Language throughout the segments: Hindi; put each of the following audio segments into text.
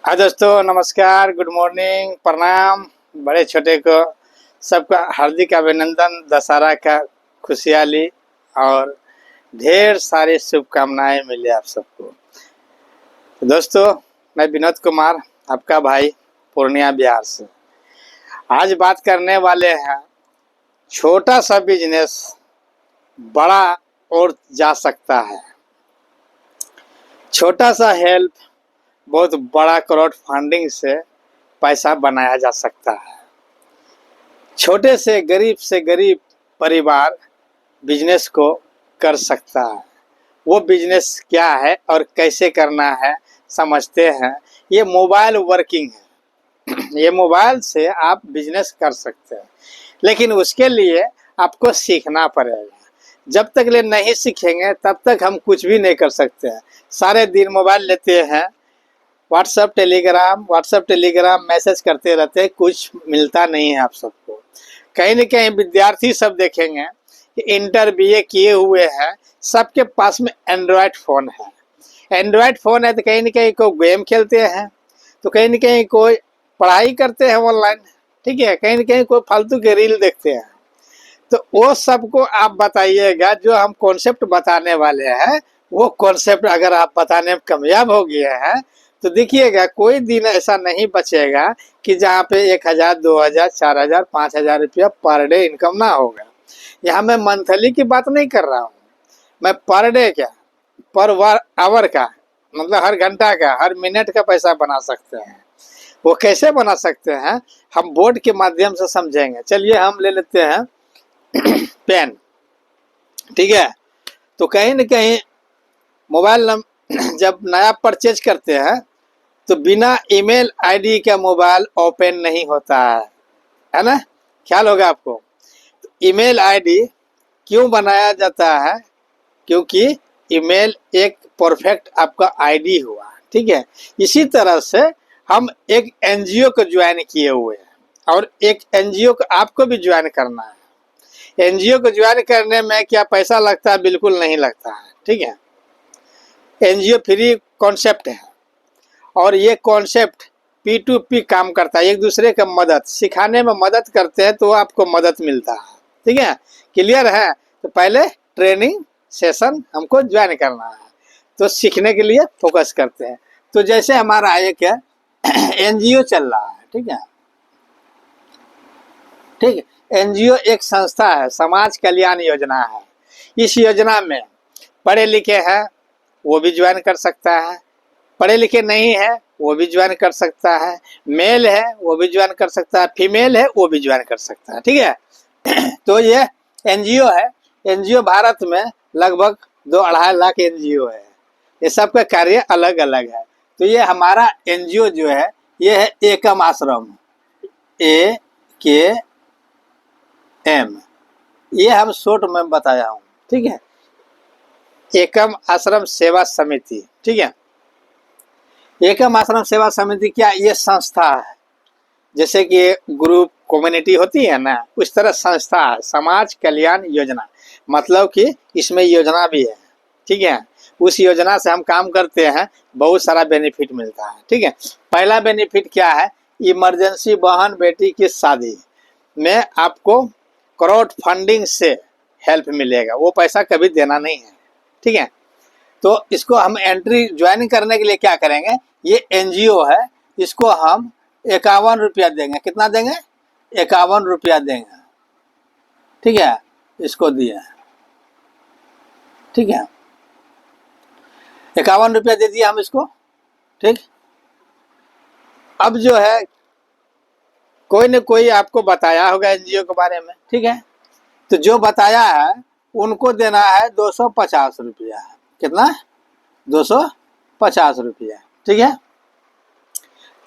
हाँ दोस्तों, नमस्कार, गुड मॉर्निंग, प्रणाम। बड़े छोटे को सबका हार्दिक अभिनंदन। दशहरा का खुशहाली और ढेर सारी शुभकामनाएं मिले आप सबको। तो दोस्तों, मैं विनोद कुमार, आपका भाई, पूर्णिया बिहार से। आज बात करने वाले हैं, छोटा सा बिजनेस बड़ा और जा सकता है। छोटा सा हेल्प बहुत बड़ा क्राउड फंडिंग से पैसा बनाया जा सकता है। छोटे से गरीब परिवार बिजनेस को कर सकता है। वो बिजनेस क्या है और कैसे करना है समझते हैं। ये मोबाइल वर्किंग है। ये मोबाइल से आप बिजनेस कर सकते हैं, लेकिन उसके लिए आपको सीखना पड़ेगा। जब तक ले नहीं सीखेंगे तब तक हम कुछ भी नहीं कर सकते हैं। सारे दिन मोबाइल लेते हैं, व्हाट्सएप टेलीग्राम मैसेज करते रहते हैं, कुछ मिलता नहीं है आप सबको। कहीं न कहीं विद्यार्थी सब देखेंगे कि इंटर बीए किए हुए हैं, सबके पास में एंड्रॉयड फ़ोन है। एंड्रॉयड फ़ोन है तो कहीं न कहीं कोई गेम खेलते हैं, तो कहीं न कहीं कोई पढ़ाई करते हैं ऑनलाइन, ठीक है, कहीं न कहीं कोई फालतू के रील देखते हैं। तो वो सबको आप बताइएगा, जो हम कॉन्सेप्ट बताने वाले हैं वो कॉन्सेप्ट अगर आप बताने में कामयाब हो गए हैं तो देखिएगा कोई दिन ऐसा नहीं बचेगा कि जहाँ पे 1000, 2000, 4000, 5000 रुपया पर डे इनकम ना होगा। यहाँ मैं मंथली की बात नहीं कर रहा हूँ, मैं पर डे क्या, पर आवर का, मतलब हर घंटा का, हर मिनट का पैसा बना सकते हैं। वो कैसे बना सकते हैं हम बोर्ड के माध्यम से समझेंगे। चलिए हम ले लेते हैं पेन, ठीक है। तो कहीं न कहीं मोबाइल जब नया परचेज करते हैं तो बिना ईमेल आईडी का मोबाइल ओपन नहीं होता है ना, ख्याल होगा आपको। तो ईमेल आईडी क्यों बनाया जाता है? क्योंकि ईमेल एक परफेक्ट आपका आईडी हुआ, ठीक है। इसी तरह से हम एक एनजीओ को ज्वाइन किए हुए हैं और एक एनजीओ को आपको भी ज्वाइन करना है। एनजीओ को ज्वाइन करने में क्या पैसा लगता है? बिल्कुल नहीं लगता है, ठीक है। एनजीओ फ्री कॉन्सेप्ट है और ये कॉन्सेप्ट P2P काम करता है। एक दूसरे का मदद सिखाने में मदद करते हैं तो आपको मदद मिलता है, ठीक है। क्लियर है? तो पहले ट्रेनिंग सेशन हमको ज्वाइन करना है, तो सीखने के लिए फोकस करते हैं। तो जैसे हमारा एक एनजीओ चल रहा है, ठीक है, ठीक है। एनजीओ एक संस्था है, समाज कल्याण योजना है। इस योजना में पढ़े लिखे हैं वो भी ज्वाइन कर सकता है, पढ़े लिखे नहीं है वो भी ज्वाइन कर सकता है, मेल है वो भी ज्वाइन कर सकता है, फीमेल है वो भी ज्वाइन कर सकता है, ठीक है। तो ये एनजीओ है। एनजीओ भारत में लगभग 2-2.5 लाख एनजीओ है। ये सब का कार्य अलग अलग है। तो ये हमारा एनजीओ जो है ये है एकम आश्रम, AKM, ये हम शॉर्ट में बताया हूँ, ठीक है। एकम आश्रम सेवा समिति, ठीक है। एकम आश्रम सेवा समिति क्या? ये संस्था है। जैसे कि ग्रुप कम्युनिटी होती है ना, उस तरह संस्था है। समाज कल्याण योजना मतलब कि इसमें योजना भी है, ठीक है। उस योजना से हम काम करते हैं, बहुत सारा बेनिफिट मिलता है, ठीक है। पहला बेनिफिट क्या है? इमरजेंसी बहन बेटी की शादी में आपको क्राउड फंडिंग से हेल्प मिलेगा। वो पैसा कभी देना नहीं है, ठीक है। तो इसको हम एंट्री ज्वाइन करने के लिए क्या करेंगे? ये एनजीओ है, इसको हम 51 रुपया देंगे। कितना देंगे? 51 रुपया देंगे, ठीक है। इसको दिए, ठीक है, 51 रुपया दे दिया हम इसको, ठीक। अब जो है कोई न कोई आपको बताया होगा एनजीओ के बारे में, ठीक है। तो जो बताया है उनको देना है 250 रुपया। कितना? 250 रुपया, ठीक है।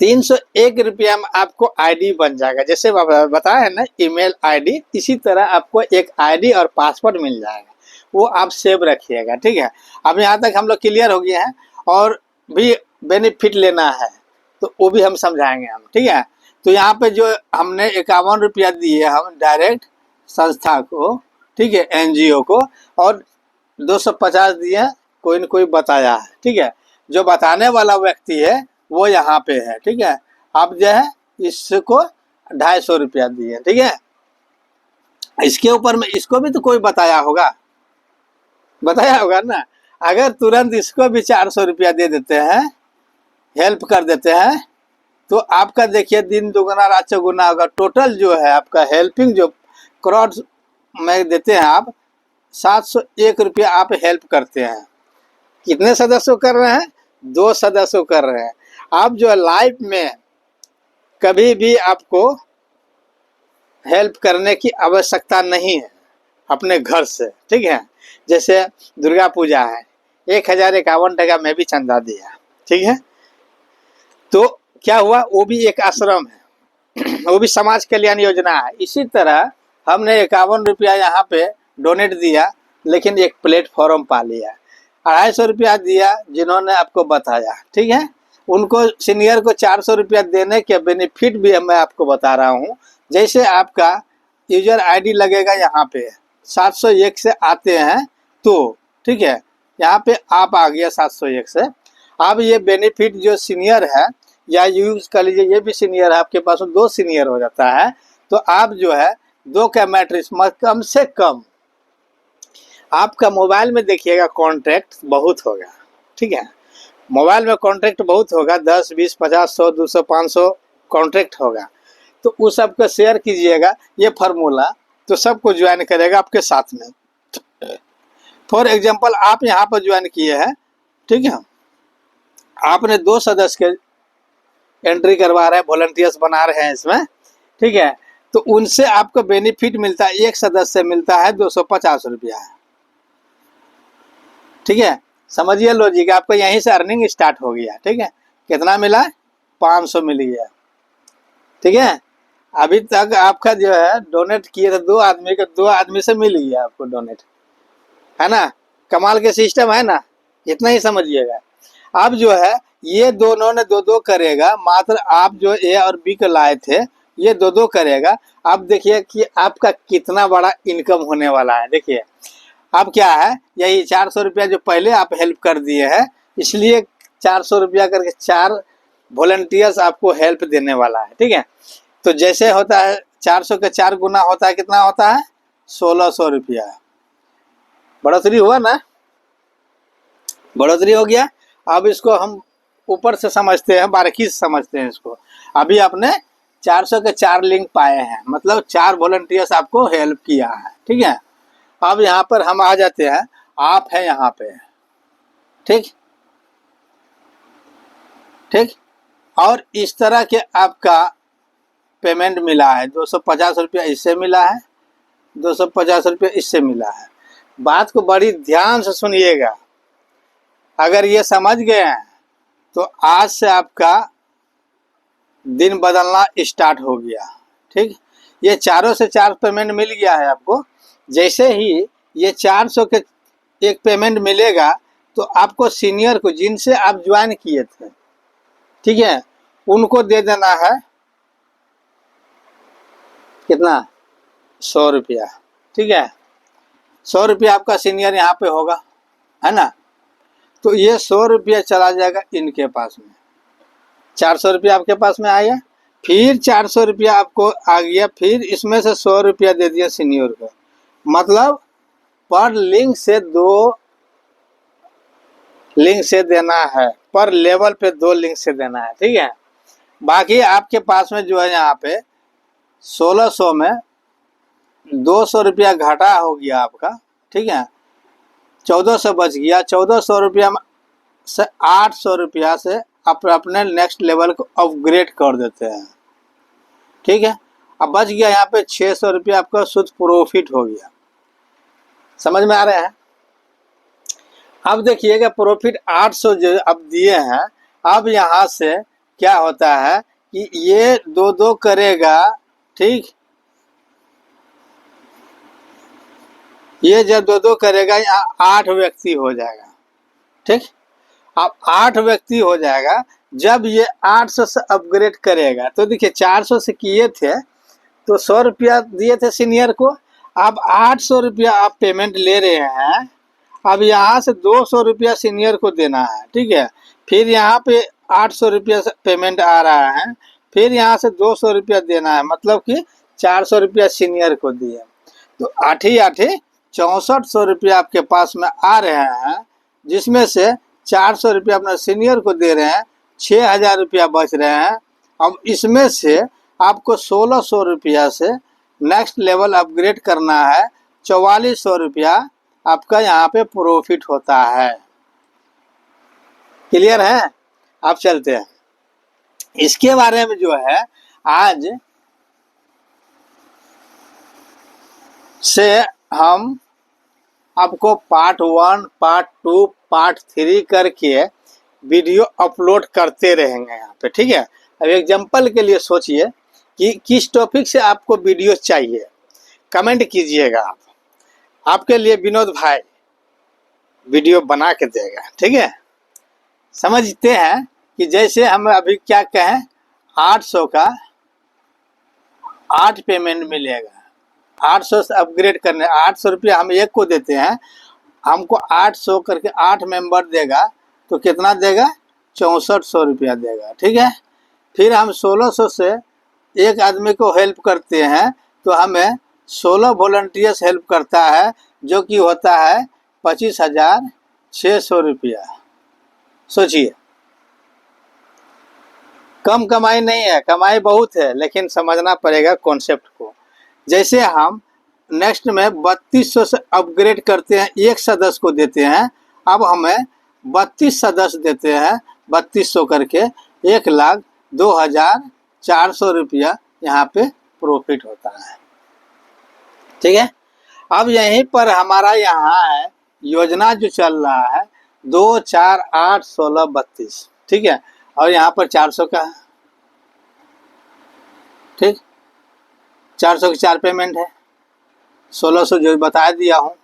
301 रुपया में आपको आईडी बन जाएगा। जैसे बताया है ना ईमेल आईडी, इसी तरह आपको एक आईडी और पासवर्ड मिल जाएगा, वो आप सेव रखिएगा, ठीक है। अब यहाँ तक हम लोग क्लियर हो गए हैं। और भी बेनिफिट लेना है तो वो भी हम समझाएंगे हम, ठीक है। तो यहाँ पे जो हमने 51 रुपया दिए हम डायरेक्ट संस्था को, ठीक है, एनजीओ को, और 250 दिए कोई न कोई बताया है, ठीक है। जो बताने वाला व्यक्ति है वो यहाँ पे है, ठीक है। अब जो है इसको 250 रुपया दिए, ठीक है। इसके ऊपर में इसको भी तो कोई बताया होगा ना। अगर तुरंत इसको भी 400 रुपया दे देते हैं, हेल्प कर देते हैं, तो आपका देखिए दिन दुगना रात चौगुना होगा। टोटल जो है आपका हेल्पिंग जो करोड़ में देते हैं आप, 701 रुपया आप हेल्प करते हैं। कितने सदस्यों कर रहे हैं? 2 सदस्यों कर रहे हैं। आप जो है लाइफ में कभी भी आपको हेल्प करने की आवश्यकता नहीं है अपने घर से, ठीक है। जैसे दुर्गा पूजा है, 1051 टका में भी चंदा दिया, ठीक है। तो क्या हुआ, वो भी एक आश्रम है, वो भी समाज कल्याण योजना है। इसी तरह हमने 51 रुपया यहाँ पे डोनेट दिया, लेकिन एक प्लेटफॉर्म पा लिया। 250 रुपया दिया जिन्होंने आपको बताया, ठीक है। उनको सीनियर को 400 रुपया देने के बेनिफिट भी मैं आपको बता रहा हूँ। जैसे आपका यूजर आईडी लगेगा यहाँ पे, 701 से आते हैं तो, ठीक है। यहाँ पे आप आ गया 701 से। अब ये बेनिफिट जो सीनियर है, या यूज कर लीजिए ये भी सीनियर है, आपके पास 2 सीनियर हो जाता है, तो आप जो है 2 का मैट्रिक्स कम से कम आपका मोबाइल में देखिएगा कॉन्ट्रैक्ट बहुत होगा, ठीक है। मोबाइल में कॉन्ट्रैक्ट बहुत होगा, 10, 20, 50, 100, 200, 500 कॉन्ट्रैक्ट होगा। तो उस सबको शेयर कीजिएगा ये फार्मूला, तो सबको ज्वाइन करेगा आपके साथ में। फॉर एग्जांपल आप यहाँ पर ज्वाइन किए हैं, ठीक है। आपने 2 सदस्य के एंट्री करवा रहे हैं, वॉलंटियर्स बना रहे हैं इसमें, ठीक है। तो उनसे आपको बेनिफिट मिलता है, एक सदस्य से मिलता है 250 रुपया, ठीक है। समझिए लॉजिक, आपको यहीं से अर्निंग स्टार्ट हो गया, ठीक है। कितना मिला? 500 मिल गया, ठीक है। अभी तक आपका जो है डोनेट किए थे 2 आदमी का, 2 आदमी से मिल गया आपको डोनेट, है ना। कमाल के सिस्टम है ना, इतना ही समझिएगा। अब जो है ये दोनों ने 2-2 करेगा, मात्र आप जो ए और बी को लाए थे ये 2-2 करेगा। अब देखिए कि आपका कितना बड़ा इनकम होने वाला है। देखिए अब क्या है, यही 400 रुपया जो पहले आप हेल्प कर दिए हैं, इसलिए 400 रुपया करके 4 वॉलंटियर्स आपको हेल्प देने वाला है, ठीक है। तो जैसे होता है 400 के 4 गुना होता है, कितना होता है? 1600 रुपया। बढ़ोतरी हुआ ना, बढ़ोतरी हो गया। अब इसको हम ऊपर से समझते हैं, बारीकी से समझते हैं इसको। अभी आपने 400 के 4 लिंक पाए हैं, मतलब 4 वॉलंटियर्स आपको हेल्प किया है, ठीक है। अब यहाँ पर हम आ जाते हैं, आप हैं यहाँ पे, ठीक ठीक। और इस तरह के आपका पेमेंट मिला है, 250 रुपया इससे मिला है, 250 रुपया इससे मिला है। बात को बड़ी ध्यान से सुनिएगा, अगर ये समझ गए हैं तो आज से आपका दिन बदलना स्टार्ट हो गया, ठीक। ये 4 से 4 पेमेंट मिल गया है आपको। जैसे ही ये 400 के एक पेमेंट मिलेगा, तो आपको सीनियर को, जिनसे आप ज्वाइन किए थे, ठीक है, उनको दे देना है कितना? 100 रुपया, ठीक है। 100 रुपया आपका सीनियर यहाँ पे होगा, है ना। तो ये 100 रुपया चला जाएगा इनके पास में, 400 रुपया आपके पास में आया, फिर 400 रुपया आपको आ गया, फिर इसमें से 100 रुपया दे दिया सीनियर को। मतलब पर लिंक से 2 लिंक से देना है, पर लेवल पे 2 लिंक से देना है, ठीक है। बाकी आपके पास में जो है यहाँ पे 1600 में 200 रुपया घाटा हो गया आपका, ठीक है। 1400 बच गया। 1400 रुपया से 800 रुपया से आप अपने नेक्स्ट लेवल को अपग्रेड कर देते हैं, ठीक है। अब बच गया यहाँ पे 600 रुपया आपका शुद्ध प्रॉफिट हो गया। समझ में आ रहा है? अब देखिएगा प्रॉफिट 800 जो अब दिए हैं, अब यहाँ से क्या होता है कि ये 2-2 करेगा, ठीक। ये जब 2-2 करेगा, यहाँ 8 व्यक्ति हो जाएगा, ठीक। अब 8 व्यक्ति हो जाएगा। जब ये 800 से अपग्रेड करेगा, तो देखिए 400 से किए थे तो 100 रुपया दिए थे सीनियर को, अब 800 रुपया आप पेमेंट ले रहे हैं। अब यहाँ से 200 रुपया सीनियर को देना है, ठीक है। फिर यहाँ पे 800 रुपया पेमेंट आ रहा है, फिर यहाँ से 200 रुपया देना है, मतलब कि 400 रुपया सीनियर को दिए, तो 8 6400 रुपया आपके पास में आ रहे हैं, जिसमें से 400 रुपया अपना सीनियर को दे रहे हैं, 6000 रुपया बच रहे हैं। अब इसमें से आपको 1600 रुपया से नेक्स्ट लेवल अपग्रेड करना है, 4400 रुपया आपका यहाँ पे प्रॉफिट होता है। क्लियर है? आप चलते हैं इसके बारे में जो है आज से हम आपको पार्ट 1, पार्ट 2, पार्ट 3 करके वीडियो अपलोड करते रहेंगे यहाँ पे, ठीक है। अब एग्जांपल के लिए सोचिए कि किस टॉपिक से आपको वीडियो चाहिए, कमेंट कीजिएगा आप, आपके लिए विनोद भाई वीडियो बना के देगा, ठीक है। समझते हैं कि जैसे हम अभी क्या कहें, 800 का 8 पेमेंट मिलेगा, 800 से अपग्रेड करने 800 रुपया हम एक को देते हैं, हमको 800 करके 8 मेंबर देगा तो कितना देगा, 6400 रुपया देगा, ठीक है। फिर हम 1600 से एक आदमी को हेल्प करते हैं तो हमें 16 वॉलंटियर्स हेल्प करता है, जो कि होता है 25,600 रुपया। सोचिए, कम कमाई नहीं है, कमाई बहुत है, लेकिन समझना पड़ेगा कॉन्सेप्ट को। जैसे हम नेक्स्ट में 3200 से अपग्रेड करते हैं, एक सदस्य को देते हैं, अब हमें 32 सदस्य देते हैं, 3200 करके 1,02,400 रुपया यहाँ पे प्रॉफिट होता है, ठीक है। अब यहीं पर हमारा यहाँ है योजना जो चल रहा है 2, 4, 8, 16, 32, ठीक है, और यहाँ पर 400 का है, ठीक, 400 की 4 पेमेंट है, 1600 जो बता दिया हूँ,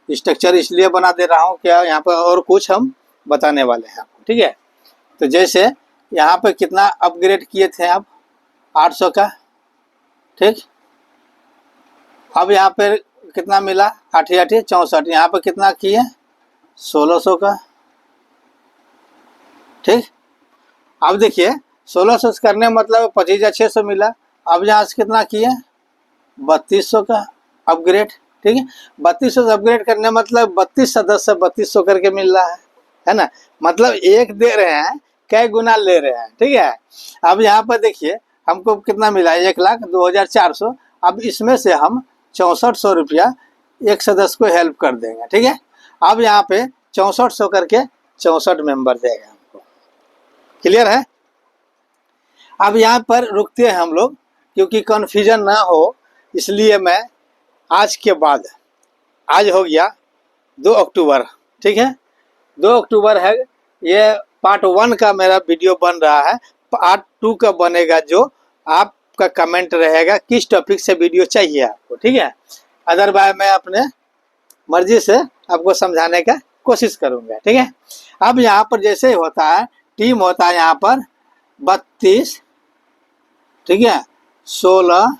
स्ट्रक्चर इसलिए बना दे रहा हूँ क्या यहाँ पर और कुछ हम बताने वाले हैं आपको, ठीक है। तो जैसे यहाँ पर कितना अपग्रेड किए थे आप, 800 का, ठीक, अब यहाँ पर कितना मिला, 8 8 64, यहाँ पर कितना किए, 1600 का, ठीक। अब देखिए 1600 से करने मतलब 25,600 मिला, अब यहाँ से कितना किए, 3200 का अपग्रेड, ठीक है। 3200 से अपग्रेड करने मतलब 32 सदस्य 3200 करके मिल रहा है ना, मतलब एक दे रहे हैं, कई गुना ले रहे हैं, ठीक है। अब यहाँ पर देखिए हमको कितना मिला, 1,02,400, अब इसमें से हम 6400 रुपया एक सदस्य को हेल्प कर देंगे, ठीक है। अब यहाँ पे 6400 करके 64 मेंबर देगा हमको, क्लियर है। अब यहाँ पर रुकते हैं हम लोग, क्योंकि कन्फ्यूजन ना हो, इसलिए मैं आज के बाद, आज हो गया 2 अक्टूबर, ठीक है, 2 अक्टूबर है, ये पार्ट 1 का मेरा वीडियो बन रहा है, पार्ट 2 का बनेगा, जो आपका कमेंट रहेगा किस टॉपिक से वीडियो चाहिए आपको, ठीक है। अदरवाइज मैं अपने मर्जी से आपको समझाने का कोशिश करूँगा, ठीक है। अब यहाँ पर जैसे होता है, टीम होता है यहाँ पर 32, ठीक है, 16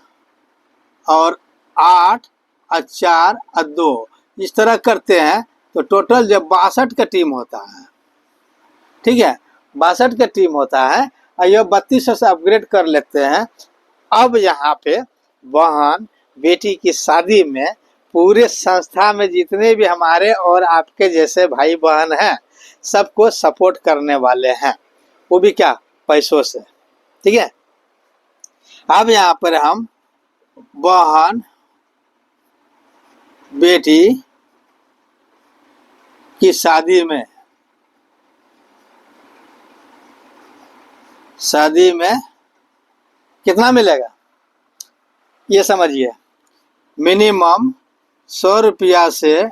और 8 और 4 और 2, इस तरह करते हैं तो टोटल जब 62 का टीम होता है, ठीक है, 62 का टीम होता है, और ये 3200 से अपग्रेड कर लेते हैं। अब यहाँ पे बहन बेटी की शादी में पूरे संस्था में जितने भी हमारे और आपके जैसे भाई बहन हैं, सबको सपोर्ट करने वाले हैं, वो भी क्या, पैसों से, ठीक है। अब यहाँ पर हम बहन बेटी की शादी में कितना मिलेगा, ये समझिए, मिनिमम 100 रुपया से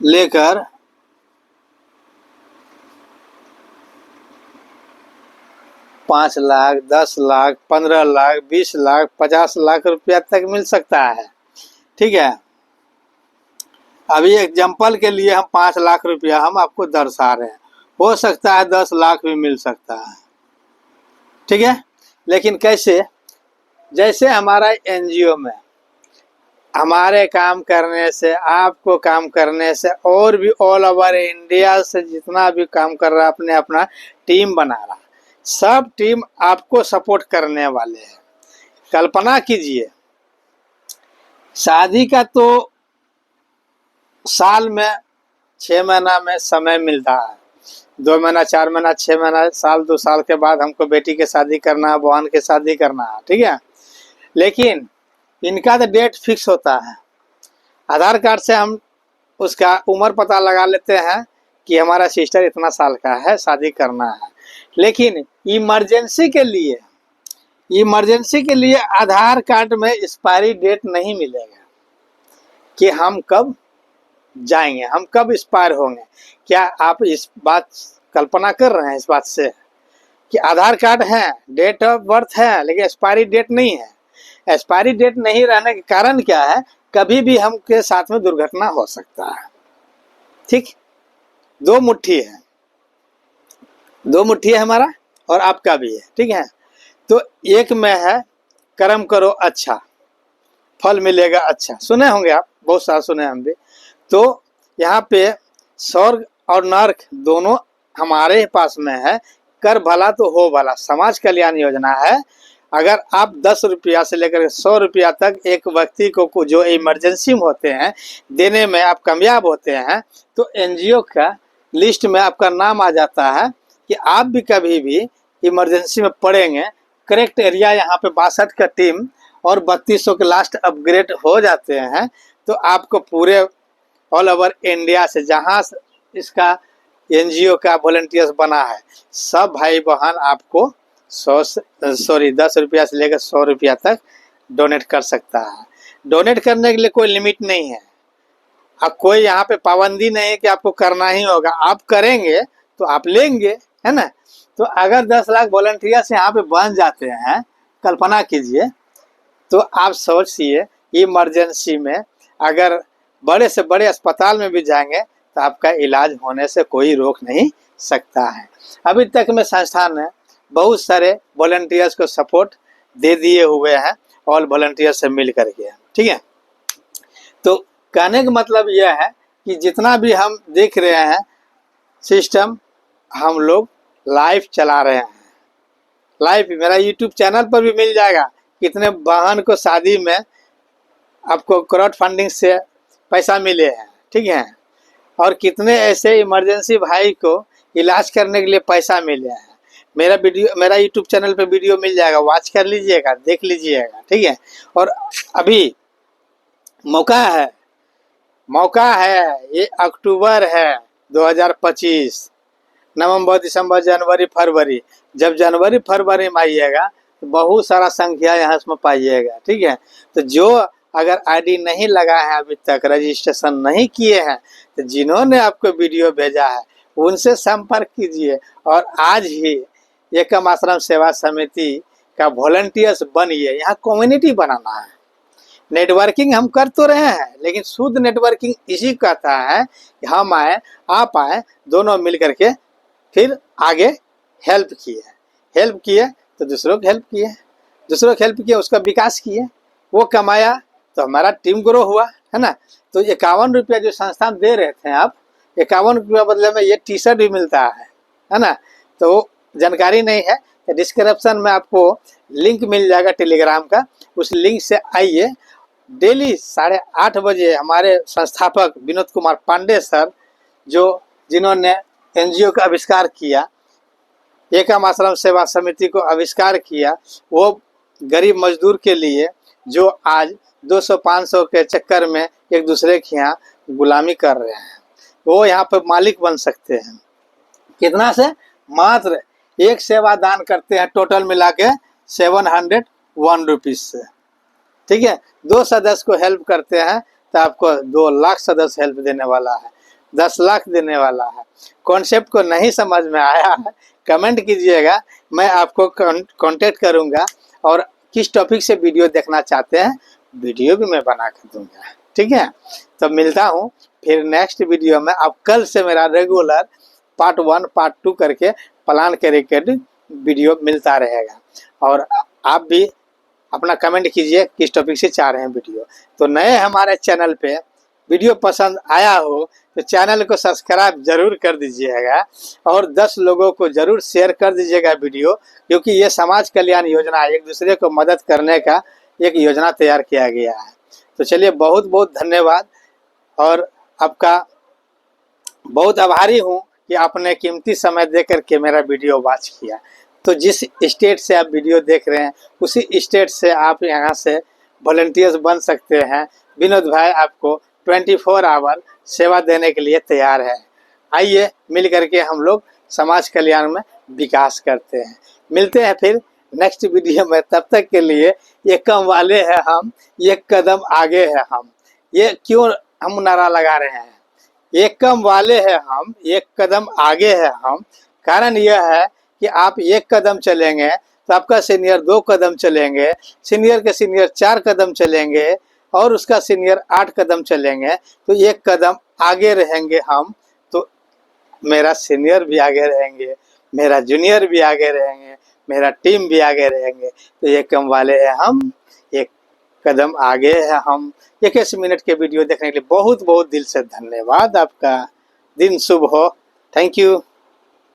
लेकर 5 लाख, 10 लाख, 15 लाख, 20 लाख, 50 लाख रुपया तक मिल सकता है, ठीक है। अभी एग्जाम्पल के लिए हम 5 लाख रुपया हम आपको दर्शा रहे हैं, हो सकता है 10 लाख भी मिल सकता है, ठीक है। लेकिन कैसे, जैसे हमारा एनजीओ में हमारे काम करने से, आपको काम करने से, और भी ऑल ओवर इंडिया से जितना भी काम कर रहा है अपने अपना टीम बना रहा, सब टीम आपको सपोर्ट करने वाले हैं। कल्पना कीजिए, शादी का तो साल में 6 महीना में समय मिलता है, 2 महीना, 4 महीना, 6 महीना, साल, 2 साल के बाद हमको बेटी के शादी करना है, बहन के शादी करना है, ठीक है। लेकिन इनका तो डेट फिक्स होता है। आधार कार्ड से हम उसका उम्र पता लगा लेते हैं कि हमारा सिस्टर इतना साल का है, शादी करना है। लेकिन इमरजेंसी के लिए आधार कार्ड में एक्सपायरी डेट नहीं मिलेगा कि हम कब जाएंगे, हम कब एक्सपायर होंगे। क्या आप इस बात कल्पना कर रहे हैं इस बात से कि आधार कार्ड है, डेट ऑफ बर्थ है, लेकिन एक्सपायरी डेट नहीं है। एक्सपायरी डेट नहीं रहने के कारण क्या है, कभी भी हमके साथ में दुर्घटना हो सकता है। ठीक, दो मुट्ठी है हमारा और आपका भी है, ठीक है। तो एक में है कर्म करो अच्छा, फल मिलेगा अच्छा, सुने होंगे आप, बहुत सारा सुने हम भी। तो यहाँ पे स्वर्ग और नर्क दोनों हमारे पास में है। कर भला तो हो भला, समाज कल्याण योजना है। अगर आप 10 रुपया से लेकर 100 रुपया तक एक व्यक्ति को जो इमरजेंसी में होते हैं देने में आप कामयाब होते हैं, तो एनजीओ का लिस्ट में आपका नाम आ जाता है कि आप भी कभी भी इमरजेंसी में पड़ेंगे। करेक्ट एरिया यहाँ पे 62 का टीम और 3200 के लास्ट अपग्रेड हो जाते हैं, तो आपको पूरे ऑल ओवर इंडिया से जहाँ इसका एनजीओ का वॉलंटियर्स बना है, सब भाई बहन आपको 10 रुपया से लेकर 100 रुपया तक डोनेट कर सकता है। डोनेट करने के लिए कोई लिमिट नहीं है, अब कोई यहाँ पे पाबंदी नहीं है कि आपको करना ही होगा। आप करेंगे तो आप लेंगे, है ना। तो अगर 10 लाख वॉलंटियर्स यहाँ पे बन जाते हैं, कल्पना कीजिए, तो आप सोचिए इमरजेंसी में अगर बड़े से बड़े अस्पताल में भी जाएंगे तो आपका इलाज होने से कोई रोक नहीं सकता है। अभी तक में संस्थान ने बहुत सारे वॉलंटियर्स को सपोर्ट दे दिए हुए हैं, ऑल वॉलंटियर्स से मिल करके, ठीक है। तो कहने का मतलब यह है कि जितना भी हम देख रहे हैं सिस्टम, हम लोग लाइव चला रहे हैं। लाइव मेरा यूट्यूब चैनल पर भी मिल जाएगा, कितने बहन को शादी में आपको क्राउड फंडिंग से पैसा मिले हैं, ठीक है, और कितने ऐसे इमरजेंसी भाई को इलाज करने के लिए पैसा मिले हैं। मेरा यूट्यूब चैनल पे वीडियो मिल जाएगा, वॉच कर लीजिएगा, देख लीजिएगा, ठीक है। और अभी मौका है, ये अक्टूबर है 2025, नवंबर, दिसंबर, जनवरी, फरवरी, जब जनवरी फरवरी में आइएगा तो बहुत सारा संख्या यहाँ इसमें पाइएगा, ठीक है। तो जो अगर आईडी नहीं लगा है अभी तक, रजिस्ट्रेशन नहीं किए हैं, तो जिन्होंने आपको वीडियो भेजा है उनसे संपर्क कीजिए और आज ही एकम आश्रम सेवा समिति का वॉलंटियर्स बनिए। यहाँ कम्युनिटी बनाना है। नेटवर्किंग हम कर तो रहे हैं, लेकिन शुद्ध नेटवर्किंग इसी कहता है कि हम आए, आप आए, दोनों मिल करके फिर आगे हेल्प किए तो दूसरों को हेल्प किए, उसका विकास किए, वो कमाया तो हमारा टीम ग्रो हुआ, है ना। तो 51 रुपया जो संस्थान दे रहे थे आप, 51 रुपया बदले में ये टी शर्ट भी मिलता है ना। तो जानकारी नहीं है तो डिस्क्रिप्शन में आपको लिंक मिल जाएगा टेलीग्राम का, उस लिंक से आइए। डेली 8:30 बजे हमारे संस्थापक विनोद कुमार पांडे सर, जिन्होंने एनजीओ का आविष्कार किया, एकम आश्रम सेवा समिति को आविष्कार किया, वो गरीब मजदूर के लिए जो आज 200-500 के चक्कर में एक दूसरे के यहाँ गुलामी कर रहे हैं, वो यहाँ पर मालिक बन सकते हैं। कितना से? मात्र एक सेवा दान करते हैं, टोटल मिला के 701 रुपीज से, ठीक है। 2 सदस्य को हेल्प करते हैं तो आपको 2 लाख सदस्य हेल्प देने वाला है, 10 लाख देने वाला है। कॉन्सेप्ट को नहीं समझ में आया है, कमेंट कीजिएगा, मैं आपको कांटेक्ट करूंगा, और किस टॉपिक से वीडियो देखना चाहते हैं वीडियो भी मैं बना कर दूंगा, ठीक है। तो मिलता हूँ फिर नेक्स्ट वीडियो में। अब कल से मेरा रेगुलर पार्ट 1 पार्ट 2 करके प्लान करके वीडियो मिलता रहेगा, और आप भी अपना कमेंट कीजिए किस टॉपिक से चाह रहे हैं वीडियो। तो नए हमारे चैनल पे वीडियो पसंद आया हो तो चैनल को सब्सक्राइब जरूर कर दीजिएगा और 10 लोगों को जरूर शेयर कर दीजिएगा वीडियो, क्योंकि ये समाज कल्याण योजना एक दूसरे को मदद करने का एक योजना तैयार किया गया है। तो चलिए, बहुत बहुत धन्यवाद और आपका बहुत आभारी हूँ कि आपने कीमती समय देकर के मेरा वीडियो वॉच किया। तो जिस स्टेट से आप वीडियो देख रहे हैं उसी स्टेट से आप यहाँ से वॉलंटियर्स बन सकते हैं। विनोद भाई आपको 24 आवर सेवा देने के लिए तैयार है। आइए मिल करके हम लोग समाज कल्याण में विकास करते हैं। मिलते हैं फिर नेक्स्ट वीडियो में। तब तक के लिए एक कदम वाले हैं हम, एक कदम आगे है हम। ये क्यों हम नारा लगा रहे हैं? एक कदम वाले हैं हम, एक कदम आगे है हम। कारण यह है कि आप एक कदम चलेंगे तो आपका सीनियर 2 कदम चलेंगे, सीनियर के सीनियर 4 कदम चलेंगे और उसका सीनियर 8 कदम चलेंगे। तो एक कदम आगे रहेंगे हम तो मेरा सीनियर भी आगे रहेंगे, मेरा जूनियर भी आगे रहेंगे, मेरा टीम भी आगे रहेंगे। तो एक कदम वाले हैं हम, एक कदम आगे है हम। 21 मिनट के वीडियो देखने के लिए बहुत बहुत दिल से धन्यवाद। आपका दिन शुभ हो। Thank you.